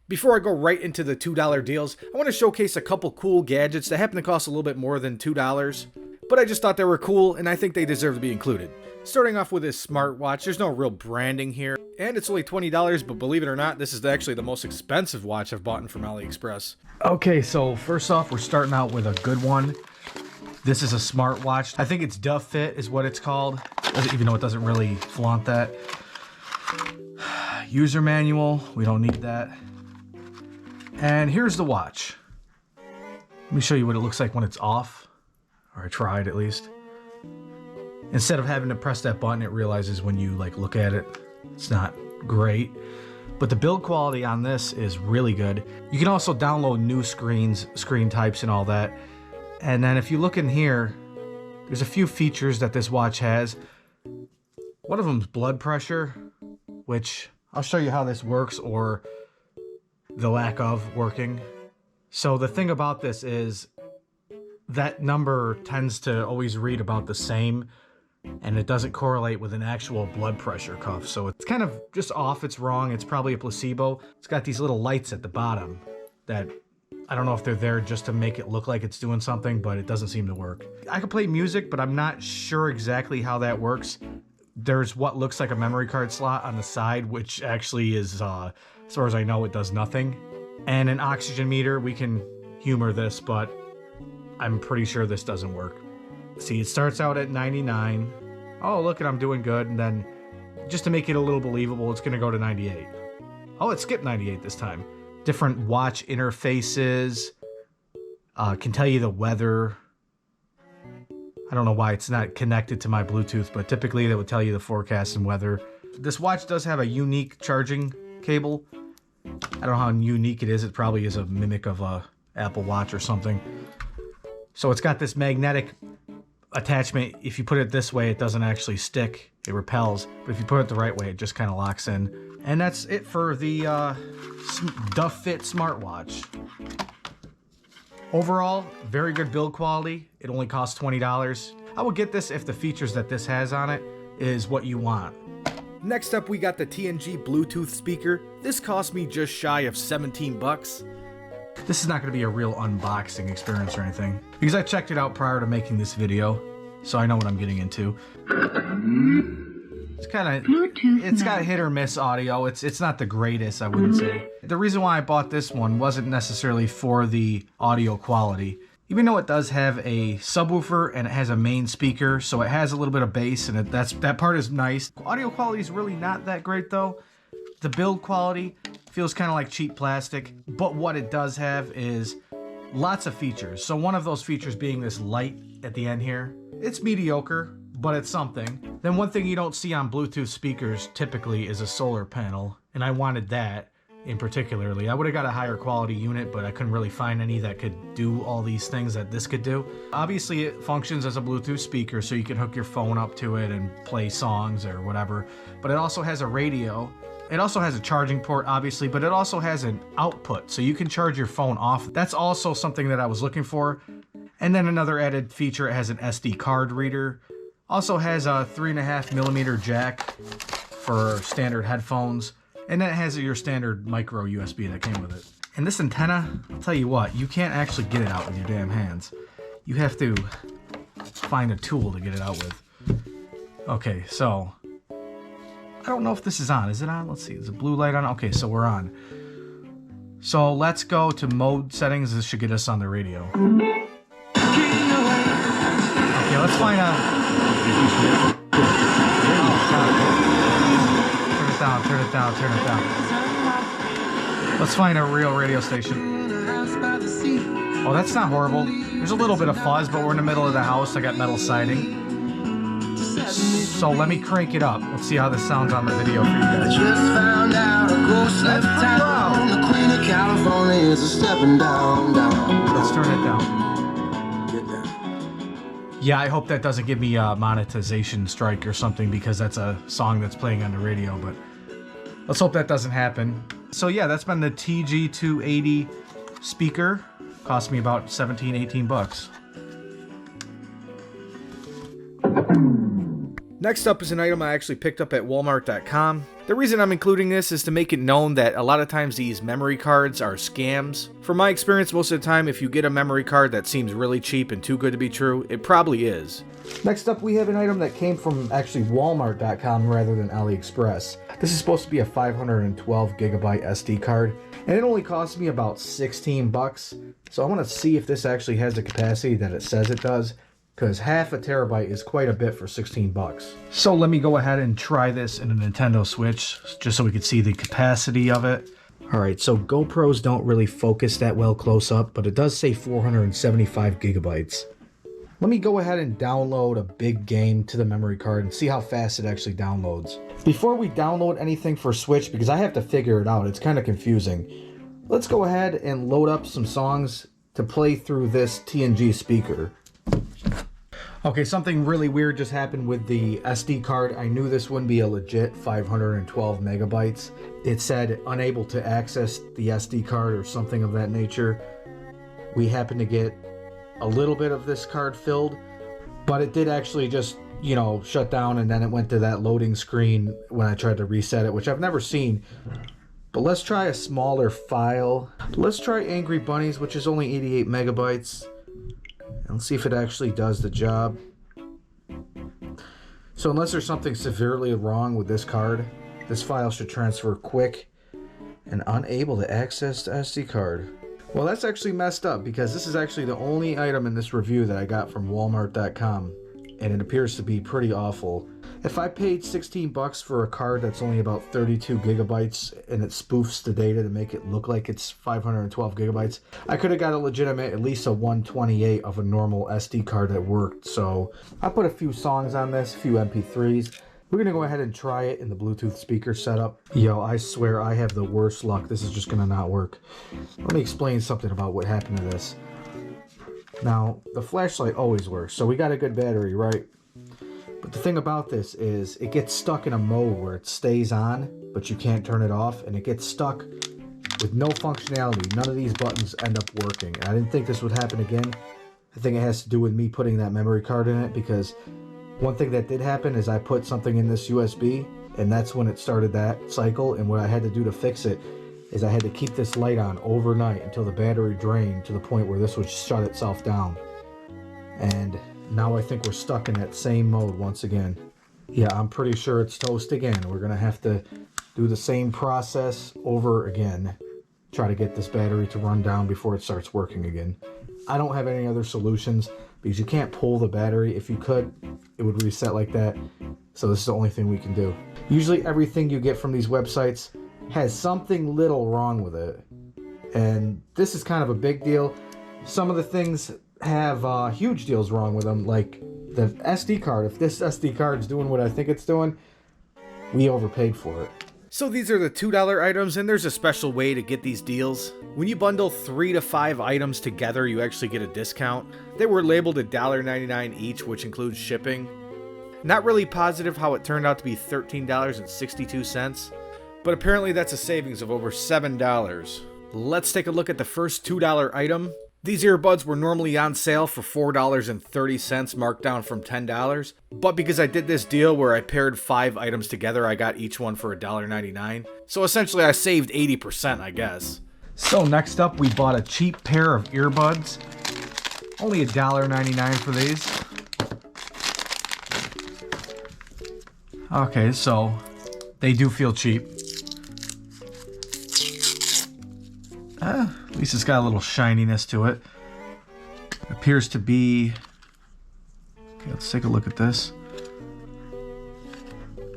Before I go right into the $2 deals, I want to showcase a couple cool gadgets that happen to cost a little bit more than $2, but I just thought they were cool and I think they deserve to be included. Starting off with this smartwatch, there's no real branding here, and it's only $20, but believe it or not, this is actually the most expensive watch I've bought from Aliexpress. Okay, so first off, we're starting out with a good one. This is a smartwatch. I think it's Duff Fit is what it's called, even though it doesn't really flaunt that. User manual, we don't need that. And here's the watch. Let me show you what it looks like when it's off, or I tried at least. Instead of having to press that button, it realizes when you look at it, it's not great. But the build quality on this is really good. You can also download new screen types and all that. And then if you look in here, there's a few features that this watch has. One of them is blood pressure, which I'll show you how this works, or the lack of working. So the thing about this is that number tends to always read about the same, and it doesn't correlate with an actual blood pressure cuff. So it's kind of just off, it's wrong, it's probably a placebo. It's got these little lights at the bottom that I don't know if they're there just to make it look like it's doing something, but it doesn't seem to work. I can play music, but I'm not sure exactly how that works. There's what looks like a memory card slot on the side, which actually is, as far as I know, it does nothing. And an oxygen meter, we can humor this, but I'm pretty sure this doesn't work. See, it starts out at 99. Oh, look, I'm doing good. And then just to make it a little believable, it's gonna go to 98. Oh, it skipped 98 this time. Different watch interfaces, can tell you the weather. I don't know why it's not connected to my Bluetooth, but typically that would tell you the forecast and weather. This watch does have a unique charging cable. I don't know how unique it is. It probably is a mimic of a Apple Watch or something. So it's got this magnetic attachment. If you put it this way, it doesn't actually stick. It repels. But if you put it the right way, it just kind of locks in. And that's it for the Duff Fit smartwatch. Overall, very good build quality. It only costs $20. I would get this if the features that this has on it is what you want. Next up, we got the TNG Bluetooth speaker. This cost me just shy of 17 bucks. This is not going to be a real unboxing experience or anything, because I checked it out prior to making this video, so I know what I'm getting into. It's kind of, it's got hit or miss audio. It's not the greatest, I wouldn't say. The reason why I bought this one wasn't necessarily for the audio quality. Even though it does have a subwoofer and it has a main speaker, so it has a little bit of bass, and that part is nice. Audio quality is really not that great though. The build quality feels kind of like cheap plastic, but what it does have is lots of features. So one of those features being this light at the end here. It's mediocre, but it's something. Then one thing you don't see on Bluetooth speakers typically is a solar panel, and I wanted that in particularly. I would have got a higher quality unit, but I couldn't really find any that could do all these things that this could do. Obviously it functions as a Bluetooth speaker, so you can hook your phone up to it and play songs or whatever, but it also has a radio. It also has a charging port, obviously, but it also has an output, so you can charge your phone off. That's also something that I was looking for. And then another added feature, it has an SD card reader. Also has a 3.5mm jack for standard headphones. And then it has your standard micro USB that came with it. And this antenna, I'll tell you what, you can't actually get it out with your damn hands. You have to find a tool to get it out with. Okay, so I don't know if this is on. Is it on? Let's see. Is the blue light on? Okay, so we're on. So let's go to mode settings. This should get us on the radio. Okay, let's find a... Turn it down, turn it down. Let's find a real radio station. Oh, that's not horrible. There's a little bit of fuzz, but we're in the middle of the house. I got metal siding. So let me crank it up. Let's see how this sounds on the video for you guys. Just found out a ghost left town. The Queen of California is stepping down. Let's turn it down. Get down. Yeah, I hope that doesn't give me a monetization strike or something, because that's a song that's playing on the radio, but let's hope that doesn't happen. So yeah, that's been the TG280 speaker. Cost me about 17, 18 bucks. Next up is an item I actually picked up at Walmart.com. The reason I'm including this is to make it known that a lot of times these memory cards are scams. From my experience, most of the time, if you get a memory card that seems really cheap and too good to be true, it probably is. Next up, we have an item that came from actually Walmart.com rather than Aliexpress. This is supposed to be a 512 gigabyte SD card, and it only cost me about 16 bucks. So I want to see if this actually has the capacity that it says it does, because half a terabyte is quite a bit for 16 bucks. So let me go ahead and try this in a Nintendo Switch, just so we can see the capacity of it. Alright, so GoPros don't really focus that well close up, but it does say 475 gigabytes. Let me go ahead and download a big game to the memory card and see how fast it actually downloads. Before we download anything for Switch, because I have to figure it out, it's kind of confusing, let's go ahead and load up some songs to play through this TNG speaker. Okay, something really weird just happened with the SD card. I knew this wouldn't be a legit 512 megabytes. It said unable to access the SD card or something of that nature. We happened to get a little bit of this card filled, but it did actually just, you know, shut down, and then it went to that loading screen when I tried to reset it, which I've never seen. But let's try a smaller file. Let's try Angry Bunnies, which is only 88 megabytes. Let's see if it actually does the job. So unless there's something severely wrong with this card, this file should transfer quick and unable to access the SD card. Well, that's actually messed up, because this is actually the only item in this review that I got from Walmart.com, and it appears to be pretty awful. If I paid 16 bucks for a card that's only about 32 gigabytes and it spoofs the data to make it look like it's 512 gigabytes, I could have got a legitimate, at least a 128 of a normal SD card that worked. So I put a few songs on this, a few MP3s. We're gonna go ahead and try it in the Bluetooth speaker setup. Yo, I swear I have the worst luck. This is just gonna not work. Let me explain something about what happened to this. Now, the flashlight always works, so we got a good battery, right? But the thing about this is it gets stuck in a mode where it stays on, but you can't turn it off, and it gets stuck with no functionality. None of these buttons end up working. I didn't think this would happen again. I think it has to do with me putting that memory card in it, because one thing that did happen is I put something in this USB, and that's when it started that cycle. And what I had to do to fix it is I had to keep this light on overnight until the battery drained to the point where this would shut itself down. And now I think we're stuck in that same mode once again. Yeah, I'm pretty sure it's toast again. We're gonna have to do the same process over again. Try to get this battery to run down before it starts working again. I don't have any other solutions because you can't pull the battery. If you could, it would reset like that. So this is the only thing we can do. Usually everything you get from these websites has something little wrong with it. And this is kind of a big deal. Some of the things have huge deals wrong with them, like the SD card. If this SD card is doing what I think it's doing, we overpaid for it. So these are the $2 items, and there's a special way to get these deals. When you bundle 3 to 5 items together, you actually get a discount. They were labeled $1.99 each, which includes shipping. Not really positive how it turned out to be $13.62, but apparently that's a savings of over $7. Let's take a look at the first $2 item. These earbuds were normally on sale for $4.30, marked down from $10. But because I did this deal where I paired 5 items together, I got each one for $1.99. So essentially I saved 80%, I guess. So next up, we bought a cheap pair of earbuds. Only $1.99 for these. Okay, so they do feel cheap. At least it's got a little shininess to it. Appears to be... Okay, let's take a look at this.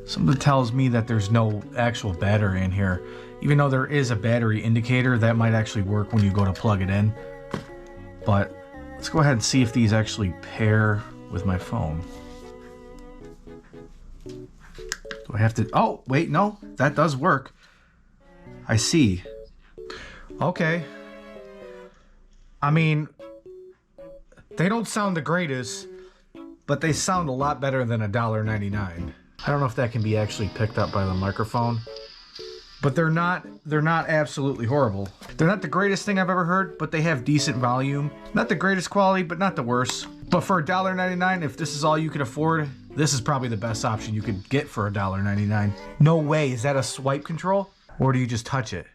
Something tells me that there's no actual battery in here. Even though there is a battery indicator, that might actually work when you go to plug it in. But let's go ahead and see if these actually pair with my phone. Do I have to... Oh, wait, no. That does work. I see. Okay. I mean, they don't sound the greatest, but they sound a lot better than $1.99. I don't know if that can be actually picked up by the microphone. but they're not absolutely horrible. They're not the greatest thing I've ever heard, but they have decent volume. Not the greatest quality, but not the worst. But for $1.99, if this is all you can afford, this is probably the best option you could get for $1.99. No way, is that a swipe control? Or do you just touch it?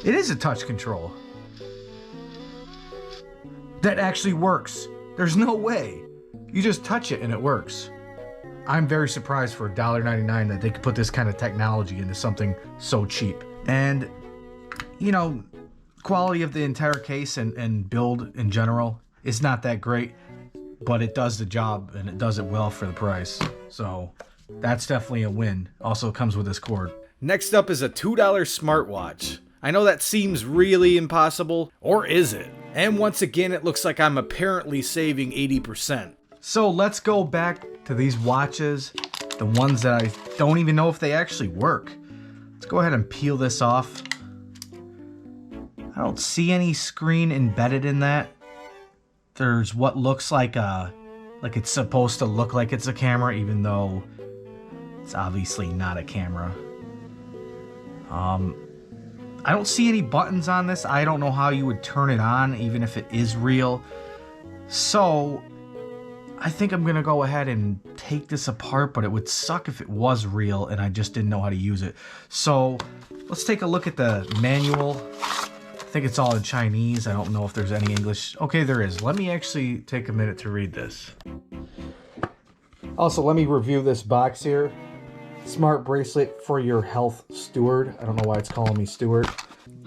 It is a touch control. That actually works. There's no way. You just touch it and it works. I'm very surprised for $1.99 that they could put this kind of technology into something so cheap. And, you know, quality of the entire case and build in general is not that great, but it does the job and it does it well for the price. So that's definitely a win. Also comes with this cord. Next up is a $2 smartwatch. I know that seems really impossible, or is it? And once again, it looks like I'm apparently saving 80%. So let's go back to these watches, the ones that I don't even know if they actually work. Let's go ahead and peel this off. I don't see any screen embedded in that. There's what looks like it's supposed to look like it's a camera, even though it's obviously not a camera. I don't see any buttons on this. I don't know how you would turn it on, even if it is real. So I think I'm gonna go ahead and take this apart, but it would suck if it was real and I just didn't know how to use it. So let's take a look at the manual. I think it's all in Chinese. I don't know if there's any English. Okay, there is. Let me actually take a minute to read this. Also, let me review this box here. Smart bracelet for your health steward. I don't know why it's calling me steward.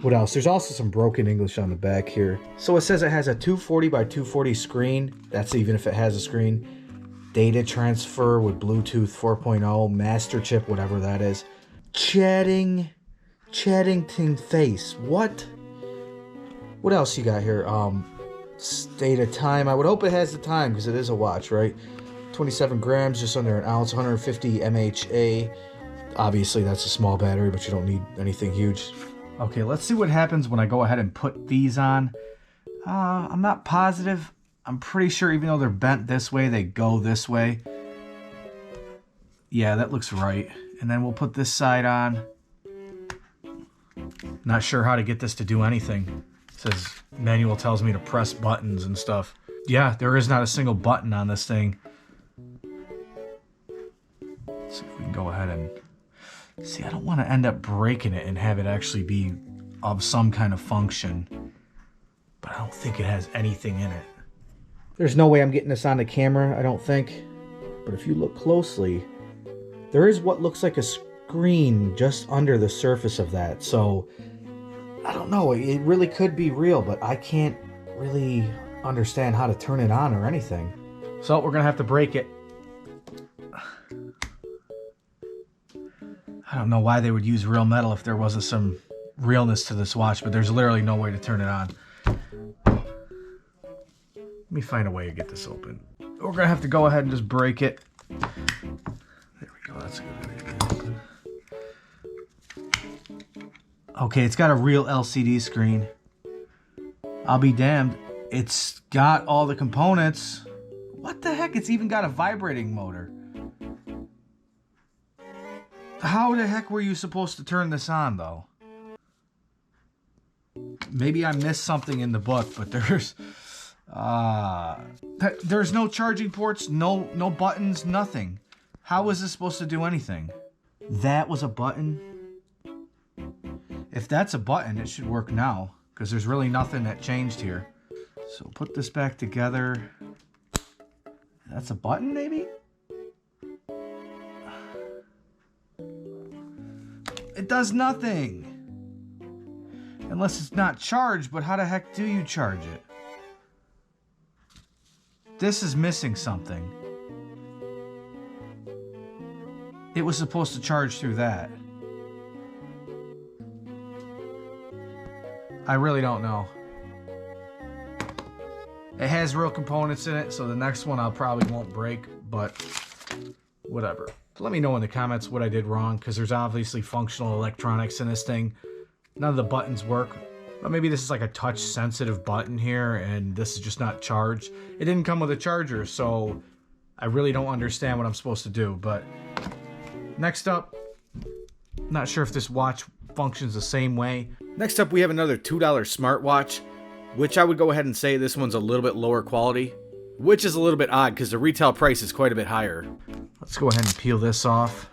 What else? There's also some broken English on the back here. So it says it has a 240 by 240 screen. That's even if it has a screen. Data transfer with Bluetooth 4.0, master chip, whatever that is. Chatting face. What? What else you got here? State of time. I would hope it has the time because it is a watch, right? 27 grams, just under an ounce, 150 mAh. Obviously, that's a small battery, but you don't need anything huge. Okay, let's see what happens when I go ahead and put these on. I'm not positive. I'm pretty sure even though they're bent this way, they go this way. Yeah, that looks right. And then we'll put this side on. Not sure how to get this to do anything. It says manual tells me to press buttons and stuff. Yeah, there is not a single button on this thing. Let's see if we can go ahead and... See, I don't want to end up breaking it and have it actually be of some kind of function. But I don't think it has anything in it. There's no way I'm getting this on the camera, I don't think. But if you look closely, there is what looks like a screen just under the surface of that. So, I don't know. It really could be real, but I can't really understand how to turn it on or anything. So, we're going to have to break it. I don't know why they would use real metal if there wasn't some realness to this watch, but there's literally no way to turn it on. Let me find a way to get this open. We're gonna have to go ahead and just break it. There we go, that's a good way. Okay, it's got a real LCD screen. I'll be damned. It's got all the components. What the heck? It's even got a vibrating motor. How the heck were you supposed to turn this on, though? Maybe I missed something in the book, but there's no charging ports, no buttons, nothing. How is this supposed to do anything? That was a button? If that's a button, it should work now, because there's really nothing that changed here. So put this back together. That's a button, maybe? It does nothing. Unless it's not charged, but how the heck do you charge it? This is missing something. It was supposed to charge through that. I really don't know. It has real components in it, so the next one I probably won't break, but whatever. Let me know in the comments what I did wrong, because there's obviously functional electronics in this thing. None of the buttons work. But maybe this is like a touch-sensitive button here, and this is just not charged. It didn't come with a charger, so I really don't understand what I'm supposed to do. But next up, Not sure if this watch functions the same way. Next up, we have another $2 smartwatch, which I would go ahead and say this one's a little bit lower quality, which is a little bit odd because the retail price is quite a bit higher. Let's go ahead and peel this off.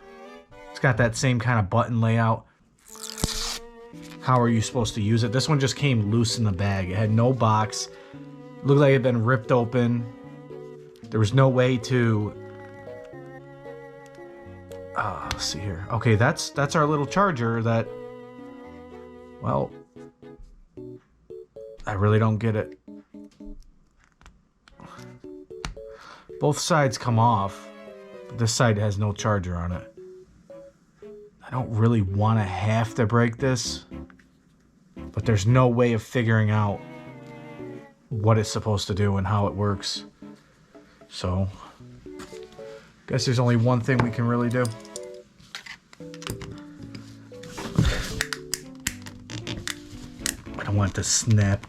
It's got that same kind of button layout. How are you supposed to use it? This one just came loose in the bag. It had no box. It looked like it had been ripped open. There was no way to... let's see here. Okay, that's our little charger that... Well, I really don't get it. Both sides come off, but this side has no charger on it. I don't really want to have to break this, but there's no way of figuring out what it's supposed to do and how it works. So, guess there's only one thing we can really do. I don't want it to snap.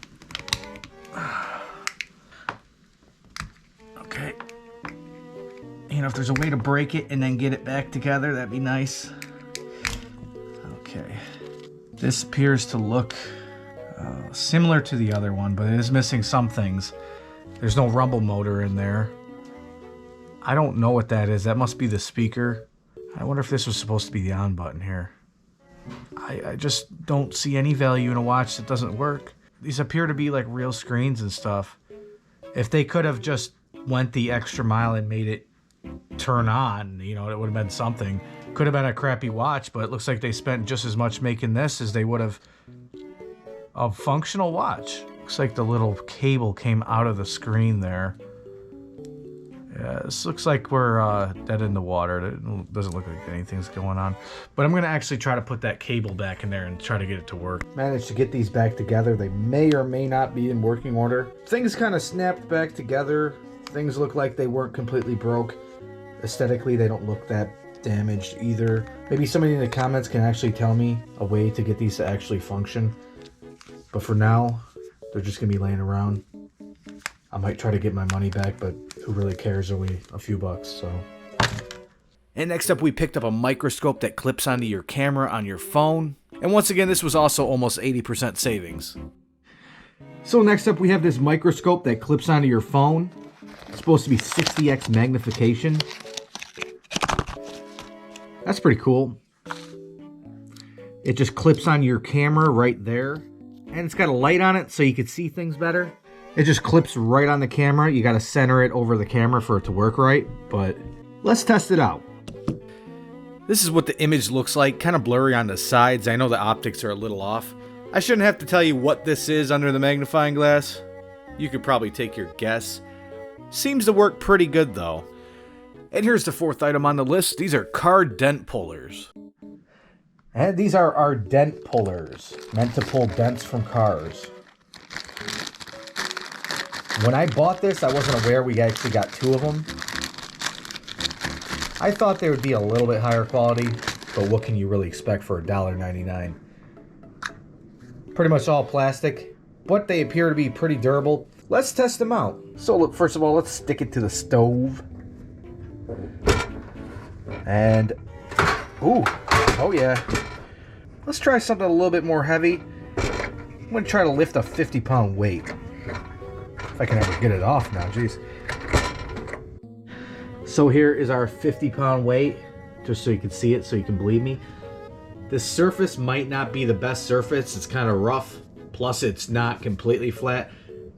Okay. You know, if there's a way to break it and then get it back together, that'd be nice. Okay. This appears to look similar to the other one, but it is missing some things. There's no rumble motor in there. I don't know what that is. That must be the speaker. I wonder if this was supposed to be the on button here. I just don't see any value in a watch that doesn't work. These appear to be like real screens and stuff. If they could have just went the extra mile and made it turn on, you know, it would have been something. Could have been a crappy watch, but it looks like they spent just as much making this as they would have a functional watch. Looks like the little cable came out of the screen there. Yeah, this looks like we're dead in the water. It doesn't look like anything's going on. But I'm going to actually try to put that cable back in there and try to get it to work. Managed to get these back together. They may or may not be in working order. Things kind of snapped back together. Things look like they weren't completely broke. Aesthetically, they don't look that damaged either. Maybe somebody in the comments can actually tell me a way to get these to actually function. But for now, they're just going to be laying around. I might try to get my money back, but who really cares? Only a few bucks, so. And next up, we picked up a microscope that clips onto your camera on your phone. And once again, this was also almost 80% savings. So next up, we have this microscope that clips onto your phone. It's supposed to be 60x magnification. That's pretty cool. It just clips on your camera right there. And it's got a light on it so you can see things better. It just clips right on the camera. You got to center it over the camera for it to work right. But let's test it out. This is what the image looks like. Kind of blurry on the sides. I know the optics are a little off. I shouldn't have to tell you what this is under the magnifying glass. You could probably take your guess. Seems to work pretty good though. And here's the fourth item on the list. These are car dent pullers. And these are our dent pullers, meant to pull dents from cars. When I bought this, I wasn't aware we actually got two of them. I thought they would be a little bit higher quality, but what can you really expect for $1.99? Pretty much all plastic, but they appear to be pretty durable. Let's test them out. So look, first of all, let's stick it to the stove. And, ooh, oh yeah. Let's try something a little bit more heavy. I'm gonna try to lift a 50-pound weight. If I can ever get it off now, jeez. So here is our 50-pound weight, just so you can see it, so you can believe me. This surface might not be the best surface. It's kind of rough, plus it's not completely flat.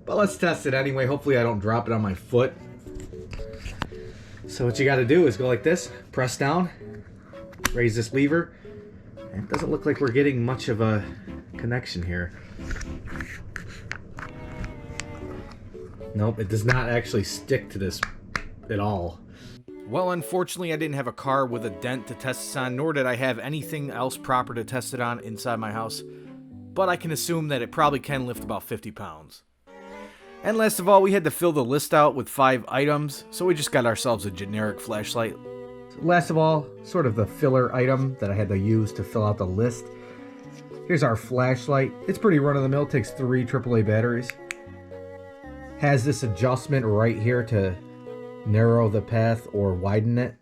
But let's test it anyway. Hopefully I don't drop it on my foot. So what you gotta do is go like this, press down, raise this lever. And it doesn't look like we're getting much of a connection here. Nope, it does not actually stick to this at all. Well, unfortunately, I didn't have a car with a dent to test this on, nor did I have anything else proper to test it on inside my house. But I can assume that it probably can lift about 50 pounds. And last of all, we had to fill the list out with 5 items, so we just got ourselves a generic flashlight. Last of all, sort of the filler item that I had to use to fill out the list. Here's our flashlight. It's pretty run-of-the-mill, takes 3 AAA batteries. Has this adjustment right here to narrow the path or widen it.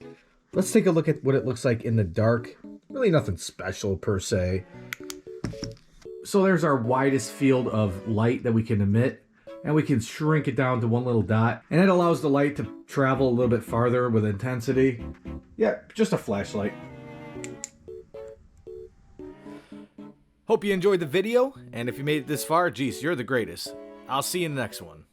Let's take a look at what it looks like in the dark. Really nothing special per se. So there's our widest field of light that we can emit, and we can shrink it down to one little dot, and it allows the light to travel a little bit farther with intensity. Yeah, just a flashlight. Hope you enjoyed the video, and if you made it this far, geez, you're the greatest. I'll see you in the next one.